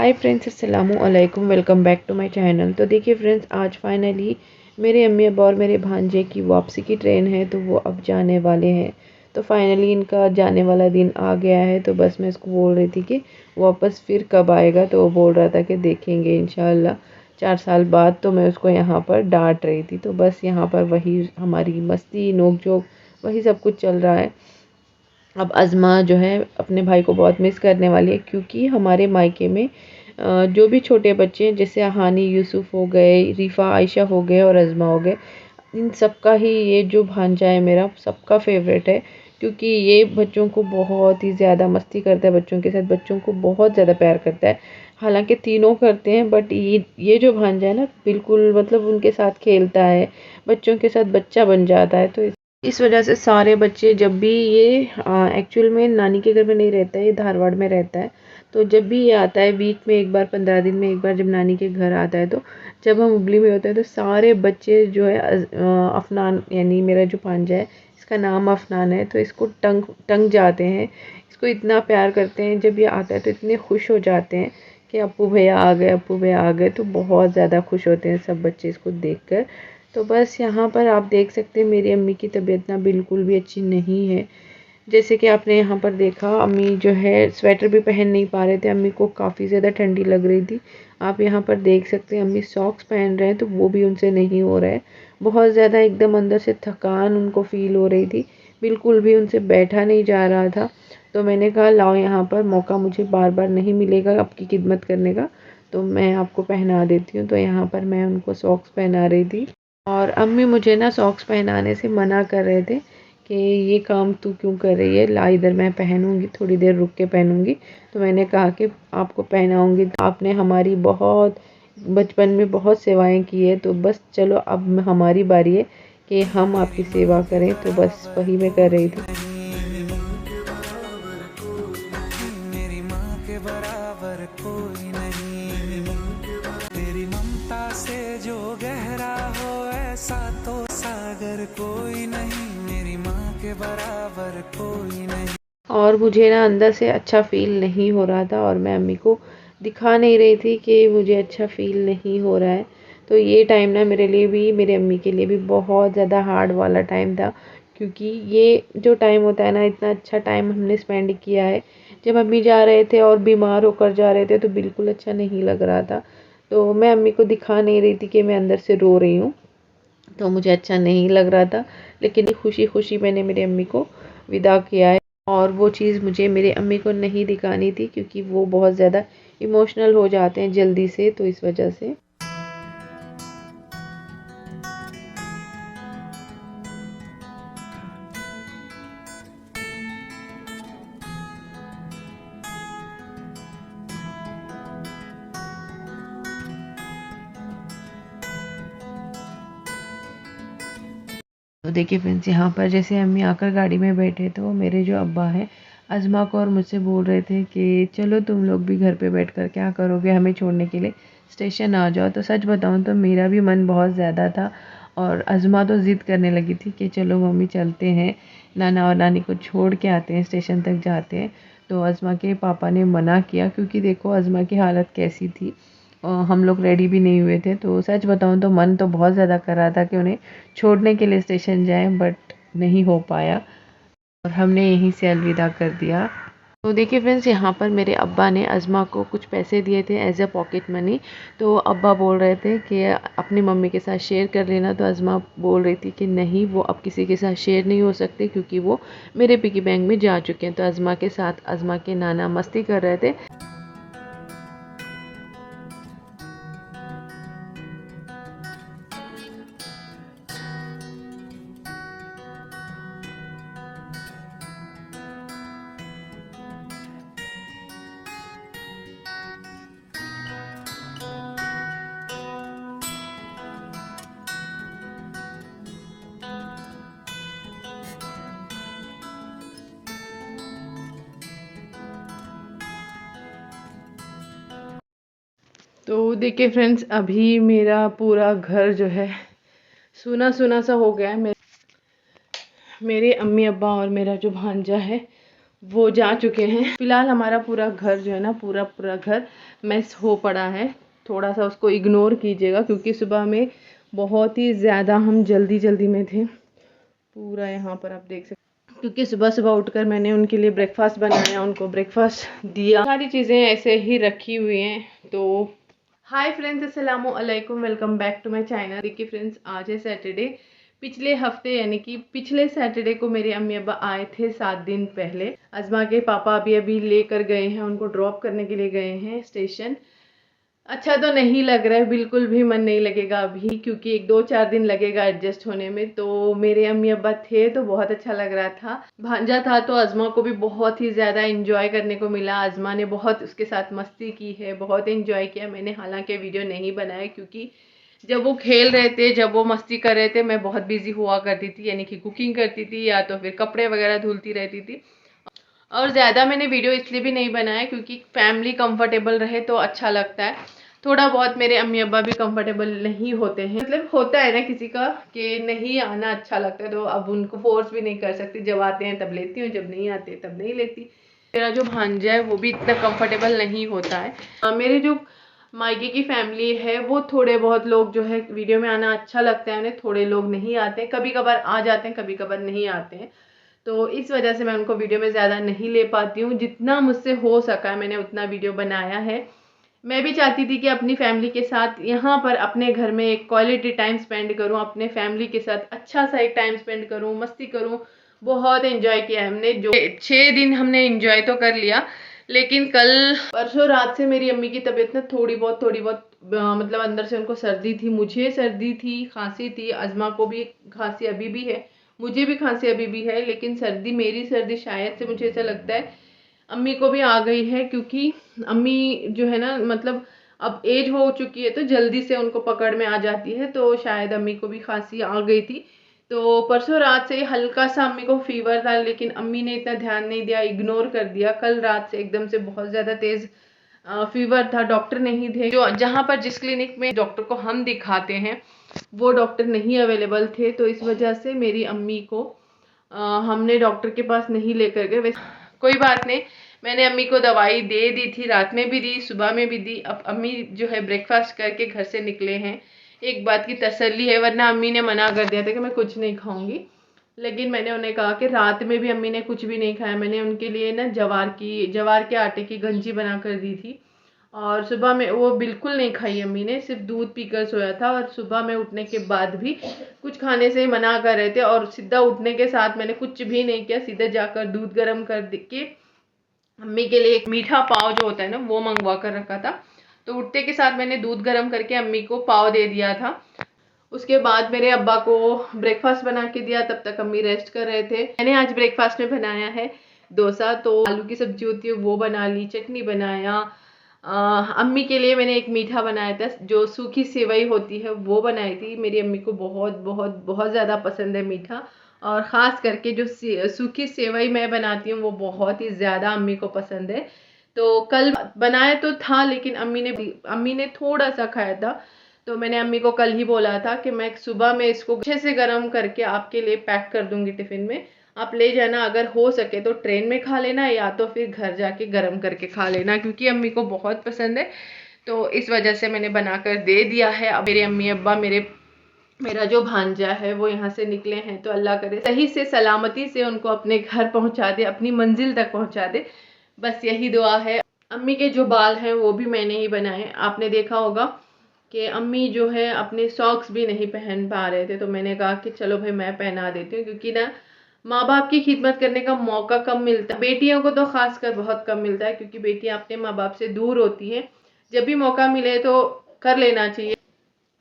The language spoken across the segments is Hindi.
हाय फ्रेंड्स, अस्सलामु अलैकुम। Welcome back to my channel. तो देखिए फ्रेंड्स, आज फाइनली मेरे अम्मी अब्बा और मेरे भांजे की वापसी की ट्रेन है, तो वो अब जाने वाले हैं। तो फाइनली इनका जाने वाला दिन आ गया है। तो बस मैं इसको बोल रही थी कि वापस फिर कब आएगा, तो वो बोल रहा था कि देखेंगे इंशाल्लाह 4 साल बाद। तो मैं उसको यहाँ पर डांट रही थी। तो बस यहाँ पर वही हमारी मस्ती नोक झोंक वही सब कुछ चल रहा है। अब अज़मा जो है अपने भाई को बहुत मिस करने वाली है, क्योंकि हमारे मायके में जो भी छोटे बच्चे हैं, जैसे हानी यूसुफ हो गए, रिफ़ा आयशा हो गए और अज़मा हो गए, इन सबका ही ये जो भांजा है मेरा सबका फेवरेट है। क्योंकि ये बच्चों को बहुत ही ज़्यादा मस्ती करता है, बच्चों के साथ बच्चों को बहुत ज़्यादा प्यार करता है। हालांकि तीनों करते हैं, बट ये जो भांजा है ना, बिल्कुल मतलब उनके साथ खेलता है, बच्चों के साथ बच्चा बन जाता है। तो इस वजह से सारे बच्चे, जब भी ये एक्चुअल में नानी के घर में नहीं रहता है, ये धारवाड़ में रहता है। तो जब भी ये आता है वीक में एक बार, 15 दिन में एक बार, जब नानी के घर आता है, तो जब हम हुबली में होते हैं तो सारे बच्चे जो है अफनान, यानी मेरा जो भांजा है, इसका नाम अफनान है, तो इसको टंग टंग जाते हैं, इसको इतना प्यार करते हैं। जब ये आता है तो इतने खुश हो जाते हैं कि अप्पू भैया आ गए, अप्पू भैया आ गए। तो बहुत ज़्यादा खुश होते हैं सब बच्चे इसको देखकर। तो बस यहाँ पर आप देख सकते हैं मेरी अम्मी की तबीयत ना बिल्कुल भी अच्छी नहीं है। जैसे कि आपने यहाँ पर देखा, अम्मी जो है स्वेटर भी पहन नहीं पा रहे थे, अम्मी को काफ़ी ज़्यादा ठंडी लग रही थी। आप यहाँ पर देख सकते हैं अम्मी सॉक्स पहन रहे हैं, तो वो भी उनसे नहीं हो रहा है। बहुत ज़्यादा एकदम अंदर से थकान उनको फ़ील हो रही थी, बिल्कुल भी उनसे बैठा नहीं जा रहा था। तो मैंने कहा लाओ, यहाँ पर मौका मुझे बार बार नहीं मिलेगा आपकी खिदमत करने का, तो मैं आपको पहना देती हूँ। तो यहाँ पर मैं उनको सॉक्स पहना रही थी, और अम्मी मुझे ना सॉक्स पहनाने से मना कर रहे थे कि ये काम तू क्यों कर रही है, ला इधर, मैं पहनूंगी, थोड़ी देर रुक के पहनूंगी। तो मैंने कहा कि आपको पहनाऊंगी, आपने हमारी बहुत बचपन में बहुत सेवाएं की है, तो बस चलो अब हमारी बारी है कि हम आपकी सेवा करें। तो बस वही मैं कर रही थी। मेरी माँ के बराबर कोई नहीं, तेरी ममता से जो गहरा हो ऐसा तो सागर कोई नहीं, मेरी माँ के बराबर कोई नहीं। और मुझे ना अंदर से अच्छा फ़ील नहीं हो रहा था, और मैं अम्मी को दिखा नहीं रही थी कि मुझे अच्छा फ़ील नहीं हो रहा है। तो ये टाइम ना मेरे लिए भी, मेरे अम्मी के लिए भी बहुत ज़्यादा हार्ड वाला टाइम था। क्योंकि ये जो टाइम होता है ना, इतना अच्छा टाइम हमने स्पेंड किया है। जब अम्मी जा रहे थे और बीमार होकर जा रहे थे, तो बिल्कुल अच्छा नहीं लग रहा था। तो मैं अम्मी को दिखा नहीं रही थी कि मैं अंदर से रो रही हूँ, तो मुझे अच्छा नहीं लग रहा था। लेकिन खुशी खुशी मैंने मेरी अम्मी को विदा किया है। और वो चीज़ मुझे मेरे अम्मी को नहीं दिखानी थी, क्योंकि वो बहुत ज़्यादा इमोशनल हो जाते हैं जल्दी से, तो इस वजह से। तो देखिए फ्रेंड्स, यहाँ पर जैसे अम्मी आकर गाड़ी में बैठे, तो मेरे जो अब्बा हैं अज़मा को और मुझसे बोल रहे थे कि चलो तुम लोग भी घर पे बैठकर क्या करोगे, हमें छोड़ने के लिए स्टेशन आ जाओ। तो सच बताऊँ तो मेरा भी मन बहुत ज़्यादा था, और अज़मा तो ज़िद करने लगी थी कि चलो मम्मी चलते हैं, नाना और नानी को छोड़ के आते हैं, स्टेशन तक जाते हैं। तो अज़मा के पापा ने मना किया, क्योंकि देखो अज़मा की हालत कैसी थी। हम लोग रेडी भी नहीं हुए थे। तो सच बताऊँ तो मन तो बहुत ज़्यादा कर रहा था कि उन्हें छोड़ने के लिए स्टेशन जाएं, बट नहीं हो पाया, और हमने यहीं से अलविदा कर दिया। तो देखिए फ्रेंड्स, यहाँ पर मेरे अब्बा ने अज़मा को कुछ पैसे दिए थे एज अ पॉकेट मनी। तो अब्बा बोल रहे थे कि अपनी मम्मी के साथ शेयर कर लेना। तो अज़मा बोल रही थी कि नहीं, वो अब किसी के साथ शेयर नहीं हो सकते, क्योंकि वो मेरे पिगी बैंक में जा चुके हैं। तो अज़मा के साथ अज़मा के नाना मस्ती कर रहे थे। तो देखिए फ्रेंड्स, अभी मेरा पूरा घर जो है सूना सूना सा हो गया है। मेरे अम्मी अब्बा और मेरा जो भांजा है वो जा चुके हैं। फिलहाल हमारा पूरा घर जो है ना, पूरा पूरा घर मेस हो पड़ा है, थोड़ा सा उसको इग्नोर कीजिएगा क्योंकि सुबह में बहुत ही ज़्यादा हम जल्दी जल्दी में थे। पूरा यहाँ पर आप देख सकते, क्योंकि सुबह सुबह उठकर मैंने उनके लिए ब्रेकफास्ट बनाया, उनको ब्रेकफास्ट दिया, सारी चीज़ें ऐसे ही रखी हुई हैं। तो हाय फ्रेंड्स, अस्सलामु अलैकुम, welcome back to my channel. देखिए फ्रेंड्स, आज है सैटरडे। पिछले हफ्ते यानी कि पिछले सैटरडे को मेरे अम्मी अब्बा आए थे 7 दिन पहले। अज़मा के पापा अभी अभी लेकर गए हैं, उनको ड्रॉप करने के लिए गए हैं स्टेशन। अच्छा तो नहीं लग रहा है, बिल्कुल भी मन नहीं लगेगा अभी, क्योंकि 1-2-4 दिन लगेगा एडजस्ट होने में। तो मेरे अम्मी अब्बा थे तो बहुत अच्छा लग रहा था। भांजा था तो अज़मा को भी बहुत ही ज़्यादा इंजॉय करने को मिला। अज़मा ने बहुत उसके साथ मस्ती की है, बहुत इंजॉय किया। मैंने हालांकि वीडियो नहीं बनाया क्योंकि जब वो खेल रहे थे, जब वो मस्ती कर रहे थे, मैं बहुत बिजी हुआ करती थी, यानी कि कुकिंग करती थी या तो फिर कपड़े वगैरह धुलती रहती थी। और ज़्यादा मैंने वीडियो इसलिए भी नहीं बनाया क्योंकि फैमिली कंफर्टेबल रहे तो अच्छा लगता है। थोड़ा बहुत मेरे अम्मी अब्बा भी कंफर्टेबल नहीं होते हैं, मतलब होता है ना किसी का कि नहीं आना अच्छा लगता है, तो अब उनको फोर्स भी नहीं कर सकती। जब आते हैं तब लेती हूँ, जब नहीं आते तब नहीं लेती। मेरा जो भांजा है वो भी इतना कंफर्टेबल नहीं होता है। मेरे जो मायके की फैमिली है वो थोड़े बहुत लोग जो है वीडियो में आना अच्छा लगता है उन्हें, थोड़े लोग नहीं आते, कभी कभार आ जाते हैं, कभी कभार नहीं आते हैं। तो इस वजह से मैं उनको वीडियो में ज़्यादा नहीं ले पाती हूँ। जितना मुझसे हो सका है मैंने उतना वीडियो बनाया है। मैं भी चाहती थी कि अपनी फैमिली के साथ यहाँ पर अपने घर में एक क्वालिटी टाइम स्पेंड करूँ, अपने फैमिली के साथ अच्छा सा एक टाइम स्पेंड करूँ, मस्ती करूँ। बहुत एंजॉय किया हमने, जो 6 दिन हमने एंजॉय तो कर लिया। लेकिन कल परसों रात से मेरी अम्मी की तबीयत ना थोड़ी बहुत मतलब अंदर से उनको सर्दी थी, मुझे सर्दी थी, खांसी थी, अज़मा को भी खांसी अभी भी है, मुझे भी खांसी अभी भी है। लेकिन सर्दी, मेरी सर्दी शायद से मुझे ऐसा लगता है अम्मी को भी आ गई है, क्योंकि अम्मी जो है ना, मतलब अब एज हो चुकी है तो जल्दी से उनको पकड़ में आ जाती है। तो शायद अम्मी को भी खांसी आ गई थी। तो परसों रात से हल्का सा अम्मी को फीवर था, लेकिन अम्मी ने इतना ध्यान नहीं दिया, इग्नोर कर दिया। कल रात से एकदम से बहुत ज़्यादा तेज़ फीवर था, डॉक्टर नहीं थे। जो जहाँ पर जिस क्लिनिक में डॉक्टर को हम दिखाते हैं वो डॉक्टर नहीं अवेलेबल थे, तो इस वजह से मेरी अम्मी को हमने डॉक्टर के पास नहीं लेकर गए। कोई बात नहीं, मैंने अम्मी को दवाई दे दी थी, रात में भी दी, सुबह में भी दी। अब अम्मी जो है ब्रेकफास्ट करके घर से निकले हैं, एक बात की तसल्ली है, वरना अम्मी ने मना कर दिया था कि मैं कुछ नहीं खाऊंगी। लेकिन मैंने उन्हें कहा कि रात में भी अम्मी ने कुछ भी नहीं खाया। मैंने उनके लिए ना जवार के आटे की गंजी बना कर दी थी, और सुबह में वो बिल्कुल नहीं खाई अम्मी ने, सिर्फ दूध पीकर सोया था। और सुबह में उठने के बाद भी कुछ खाने से मना कर रहे थे, और सीधा उठने के साथ मैंने कुछ भी नहीं किया, सीधे जाकर दूध गर्म कर के अम्मी के लिए एक मीठा पाव जो होता है ना वो मंगवा कर रखा था। तो उठते के साथ मैंने दूध गर्म करके अम्मी को पाव दे दिया था। उसके बाद मेरे अब्बा को ब्रेकफास्ट बना के दिया, तब तक अम्मी रेस्ट कर रहे थे। मैंने आज ब्रेकफास्ट में बनाया है डोसा, तो आलू की सब्जी होती है वो बना ली, चटनी बनाया। अम्मी के लिए मैंने एक मीठा बनाया था, जो सूखी सेवई होती है वो बनाई थी। मेरी अम्मी को बहुत बहुत बहुत ज़्यादा पसंद है मीठा, और ख़ास करके जो सूखी सेवई मैं बनाती हूँ वो बहुत ही ज़्यादा अम्मी को पसंद है। तो कल बनाया तो था, लेकिन अम्मी ने थोड़ा सा खाया था। तो मैंने अम्मी को कल ही बोला था कि मैं सुबह में इसको अच्छे से गर्म करके आपके लिए पैक कर दूंगी टिफ़िन में, आप ले जाना। अगर हो सके तो ट्रेन में खा लेना, या तो फिर घर जाके गर्म करके खा लेना, क्योंकि अम्मी को बहुत पसंद है। तो इस वजह से मैंने बनाकर दे दिया है। अब मेरे अम्मी अब्बा, मेरा जो भांजा है वो यहाँ से निकले हैं, तो अल्लाह करे सही से सलामती से उनको अपने घर पहुँचा दे, अपनी मंजिल तक पहुँचा दे, बस यही दुआ है। अम्मी के जो बाल हैं वो भी मैंने ही बनाए। आपने देखा होगा कि अम्मी जो है अपने सॉक्स भी नहीं पहन पा रहे थे, तो मैंने कहा कि चलो भाई मैं पहना देती हूँ, क्योंकि ना माँ बाप की खिदमत करने का मौका कम मिलता है। बेटियों को तो खास कर बहुत कम मिलता है, क्योंकि बेटियाँ अपने माँ बाप से दूर होती हैं। जब भी मौका मिले तो कर लेना चाहिए,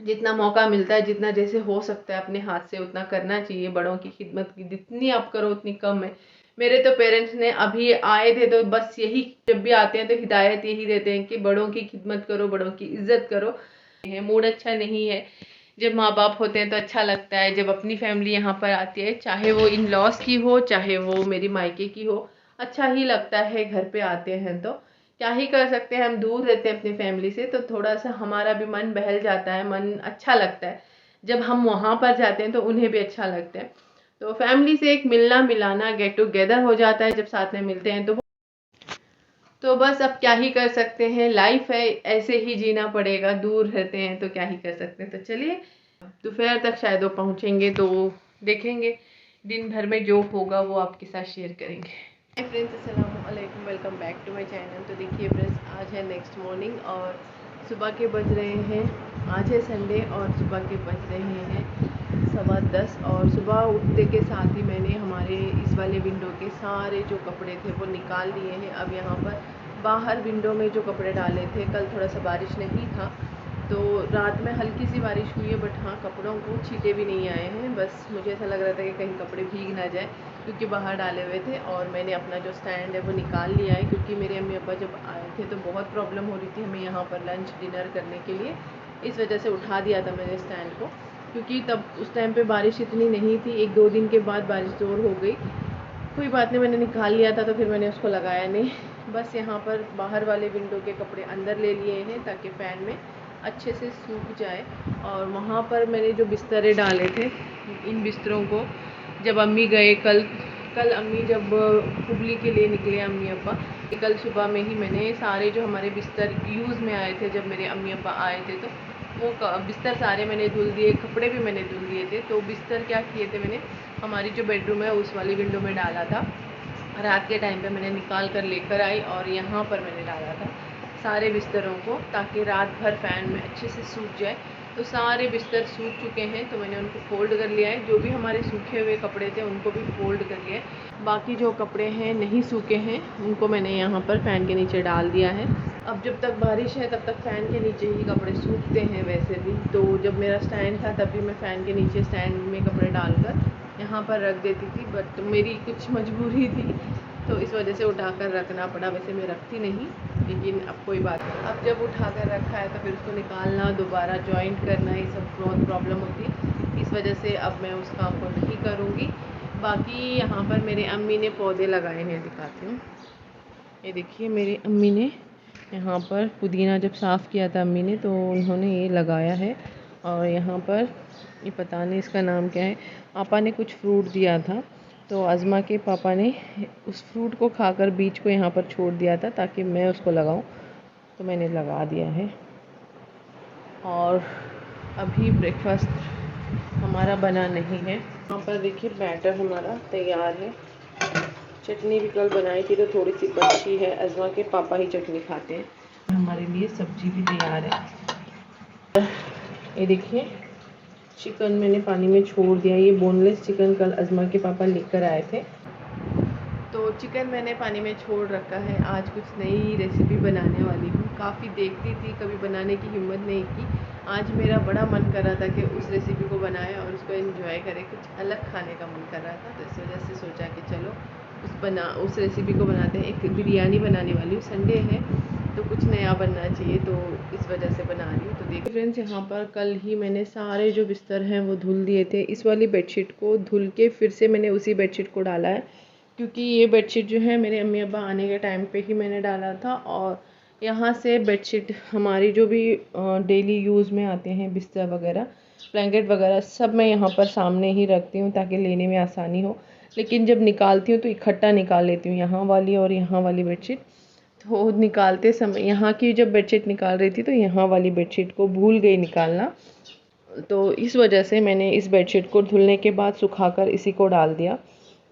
जितना मौका मिलता है, जितना जैसे हो सकता है अपने हाथ से उतना करना चाहिए। बड़ों की खिदमत की जितनी आप करो उतनी कम है। मेरे तो पेरेंट्स ने अभी आए थे तो बस यही, जब भी आते हैं तो हिदायत यही देते हैं कि बड़ों की खिदमत करो, बड़ों की इज्जत करो। मूड अच्छा नहीं है, जब माँ बाप होते हैं तो अच्छा लगता है। जब अपनी फैमिली यहाँ पर आती है, चाहे वो इन लॉस की हो, चाहे वो मेरी मायके की हो, अच्छा ही लगता है। घर पे आते हैं तो क्या ही कर सकते हैं, हम दूर रहते हैं अपनी फैमिली से, तो थोड़ा सा हमारा भी मन बहल जाता है, मन अच्छा लगता है। जब हम वहाँ पर जाते हैं तो उन्हें भी अच्छा लगता है। तो फैमिली से एक मिलना मिलाना, गेट टुगेदर हो जाता है जब साथ में मिलते हैं। तो बस अब क्या ही कर सकते हैं, लाइफ है, ऐसे ही जीना पड़ेगा, दूर रहते हैं तो क्या ही कर सकते हैं। तो चलिए दोपहर तक शायद वो पहुँचेंगे तो देखेंगे, दिन भर में जो होगा वो आपके साथ शेयर करेंगे। हाय फ्रेंड्स, अस्सलाम वालेकुम, welcome back to my channel. तो देखिए फ्रेंड्स, आज है नेक्स्ट मॉर्निंग और सुबह के बज रहे हैं, आज है संडे और सुबह के बज रहे हैं 10:15 और सुबह उठने के साथ ही मैंने हमारे इस वाले विंडो के सारे जो कपड़े थे वो निकाल लिए हैं। अब यहाँ पर बाहर विंडो में जो कपड़े डाले थे, कल थोड़ा सा बारिश नहीं था तो रात में हल्की सी बारिश हुई है, बट हाँ कपड़ों को छींटे भी नहीं आए हैं। बस मुझे ऐसा लग रहा था कि कहीं कपड़े भीग ना जाए क्योंकि बाहर डाले हुए थे। और मैंने अपना जो स्टैंड है वो निकाल लिया है क्योंकि मेरे अम्मी अब्बा जब आए थे तो बहुत प्रॉब्लम हो रही थी हमें यहाँ पर लंच डिनर करने के लिए, इस वजह से उठा दिया था मैंने स्टैंड को, क्योंकि तब उस टाइम पे बारिश इतनी नहीं थी। 1-2 दिन के बाद बारिश ज़ोर हो गई, कोई बात नहीं, मैंने निकाल लिया था तो फिर मैंने उसको लगाया नहीं। बस यहाँ पर बाहर वाले विंडो के कपड़े अंदर ले लिए हैं ताकि फ़ैन में अच्छे से सूख जाए। और वहाँ पर मैंने जो बिस्तरे डाले थे, इन बिस्तरों को जब अम्मी गए कल अम्मी जब हुबली के लिए निकले अम्मी अब्बा, कल सुबह में ही मैंने सारे जो हमारे बिस्तर यूज़ में आए थे जब मेरे अम्मी अब्बा आए थे तो वो बिस्तर सारे मैंने धुल दिए, कपड़े भी मैंने धुल दिए थे। तो बिस्तर क्या किए थे मैंने, हमारी जो बेडरूम है उस वाली विंडो में डाला था, रात के टाइम पे मैंने निकाल कर लेकर आई और यहाँ पर मैंने डाला था सारे बिस्तरों को ताकि रात भर फ़ैन में अच्छे से सूख जाए। तो सारे बिस्तर सूख चुके हैं तो मैंने उनको फ़ोल्ड कर लिया है, जो भी हमारे सूखे हुए कपड़े थे उनको भी फ़ोल्ड कर लिया है। बाकी जो कपड़े हैं नहीं सूखे हैं उनको मैंने यहाँ पर फ़ैन के नीचे डाल दिया है। अब जब तक बारिश है तब तक फ़ैन के नीचे ही कपड़े सूखते हैं वैसे भी। तो जब मेरा स्टैंड था तब भी मैं फ़ैन के नीचे स्टैंड में कपड़े डालकर यहाँ पर रख देती थी, बट मेरी कुछ मजबूरी थी तो इस वजह से उठाकर रखना पड़ा। वैसे मैं रखती नहीं, लेकिन अब कोई बात नहीं, अब जब उठाकर रखा है तो फिर उसको निकालना, दोबारा जॉइंट करना, ये सब बहुत प्रॉब्लम होती है। इस वजह से अब मैं उस काम को नहीं करूँगी। बाकी यहाँ पर मेरे अम्मी ने पौधे लगाए हैं, दिखाती हूँ। ये देखिए मेरी अम्मी ने यहाँ पर पुदीना जब साफ़ किया था अम्मी ने तो उन्होंने ये लगाया है। और यहाँ पर ये पता नहीं इसका नाम क्या है, पापा ने कुछ फ्रूट दिया था तो अज़मा के पापा ने उस फ्रूट को खाकर बीज को यहाँ पर छोड़ दिया था ताकि मैं उसको लगाऊं, तो मैंने लगा दिया है। और अभी ब्रेकफास्ट हमारा बना नहीं है। यहाँ पर देखिए बैटर हमारा तैयार है, चटनी भी कल बनाई थी तो थोड़ी सी बची है, अज़मा के पापा ही चटनी खाते हैं। हमारे लिए सब्जी भी तैयार है। ये देखिए चिकन मैंने पानी में छोड़ दिया, ये बोनलेस चिकन कल अज़मा के पापा लेकर आए थे तो चिकन मैंने पानी में छोड़ रखा है। आज कुछ नई रेसिपी बनाने वाली हूँ, काफ़ी देखती थी, कभी बनाने की हिम्मत नहीं की। आज मेरा बड़ा मन कर रहा था कि उस रेसिपी को बनाए और उसको एंजॉय करें, कुछ अलग खाने का मन कर रहा था तो इस वजह से सोचा कि चलो उस रेसिपी को बनाते हैं। एक बिरयानी बनाने वाली हूँ, संडे है तो कुछ नया बनना चाहिए तो इस वजह से बना रही हूँ। तो देखिए फ्रेंड्स, यहाँ पर कल ही मैंने सारे जो बिस्तर हैं वो धुल दिए थे। इस वाली बेडशीट को धुल के फिर से मैंने उसी बेडशीट को डाला है क्योंकि ये बेडशीट जो है मेरे अम्मी अब्बा आने के टाइम पे ही मैंने डाला था। और यहाँ से बेडशीट हमारी जो भी डेली यूज़ में आते हैं, बिस्तर वगैरह, ब्लैंकेट वगैरह, सब मैं यहाँ पर सामने ही रखती हूँ ताकि लेने में आसानी हो। लेकिन जब निकालती हूँ तो इकट्ठा निकाल लेती हूँ, यहाँ वाली और यहाँ वाली बेडशीट। तो निकालते समय यहाँ की जब बेडशीट निकाल रही थी तो यहाँ वाली बेडशीट को भूल गई निकालना, तो इस वजह से मैंने इस बेडशीट को धुलने के बाद सुखाकर इसी को डाल दिया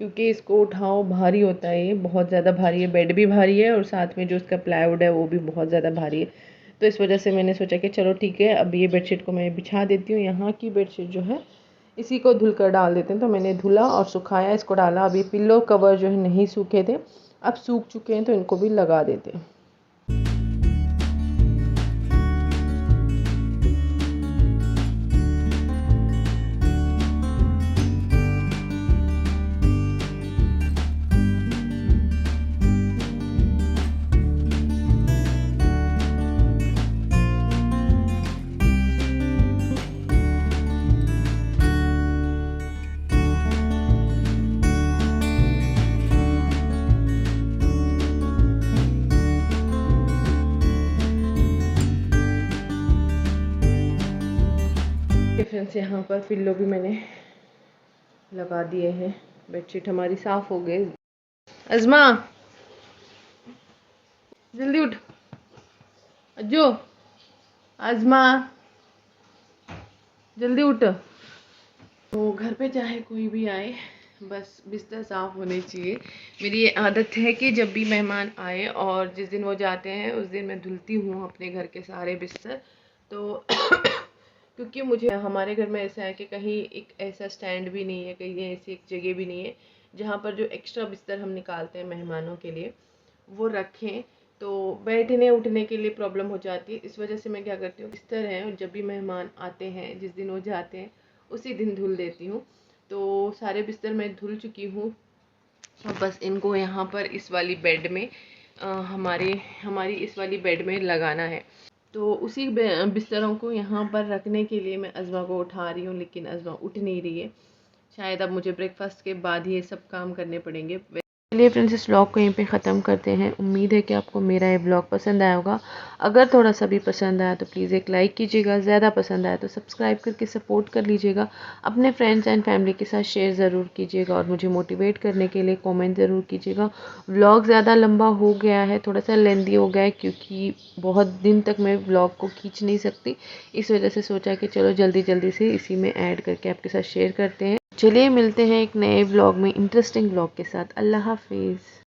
क्योंकि इसको उठाओ भारी होता है, ये बहुत ज़्यादा भारी है, बेड भी भारी है और साथ में जो इसका प्लाईवुड है वो भी बहुत ज़्यादा भारी है। तो इस वजह से मैंने सोचा कि चलो ठीक है, अब ये बेडशीट को मैं बिछा देती हूँ। यहाँ की बेडशीट जो है इसी को धुल कर डाल देते हैं। तो मैंने धुला और सुखाया, इसको डाला। अभी पिल्लो कवर जो है नहीं सूखे थे, अब सूख चुके हैं तो इनको भी लगा देते हैं। फ्रेंड्स, यहाँ पर पिल्लो भी मैंने लगा दिए हैं, बेडशीट हमारी साफ़ हो गई। अज़मा जल्दी उठ। अज्जू, आजमा, जल्दी उठ। तो घर पे चाहे कोई भी आए, बस बिस्तर साफ़ होने चाहिए। मेरी ये आदत है कि जब भी मेहमान आए और जिस दिन वो जाते हैं उस दिन मैं धुलती हूँ अपने घर के सारे बिस्तर। तो क्योंकि मुझे हमारे घर में ऐसा है कि कहीं एक ऐसा स्टैंड भी नहीं है, कहीं ऐसी एक जगह भी नहीं है जहाँ पर जो एक्स्ट्रा बिस्तर हम निकालते हैं मेहमानों के लिए वो रखें, तो बैठने उठने के लिए प्रॉब्लम हो जाती है। इस वजह से मैं क्या करती हूँ, बिस्तर हैं जब भी मेहमान आते हैं जिस दिन वो जाते हैं उसी दिन धुल देती हूँ। तो सारे बिस्तर मैं धुल चुकी हूँ। अब बस इनको यहाँ पर इस वाली बेड में हमारी इस वाली बेड में लगाना है। तो उसी बिस्तरों को यहाँ पर रखने के लिए मैं अज़मा को उठा रही हूँ, लेकिन अज़मा उठ नहीं रही है। शायद अब मुझे ब्रेकफास्ट के बाद ही ये सब काम करने पड़ेंगे। चलिए फ्रेंड्स, इस व्लॉग को यहीं पे ख़त्म करते हैं। उम्मीद है कि आपको मेरा ये व्लॉग पसंद आया होगा। अगर थोड़ा सा भी पसंद आया तो प्लीज़ एक लाइक कीजिएगा, ज़्यादा पसंद आया तो सब्सक्राइब करके सपोर्ट कर लीजिएगा। अपने फ्रेंड्स एंड फैमिली के साथ शेयर ज़रूर कीजिएगा और मुझे मोटिवेट करने के लिए कमेंट ज़रूर कीजिएगा। व्लॉग ज़्यादा लंबा हो गया है, थोड़ा सा लेंदी हो गया है, क्योंकि बहुत दिन तक मैं व्लॉग को खींच नहीं सकती। इस वजह से सोचा कि चलो जल्दी जल्दी से इसी में ऐड करके आपके साथ शेयर करते हैं। चलिए मिलते हैं एक नए व्लॉग में, इंटरेस्टिंग व्लॉग के साथ। अल्लाह हाफिज़।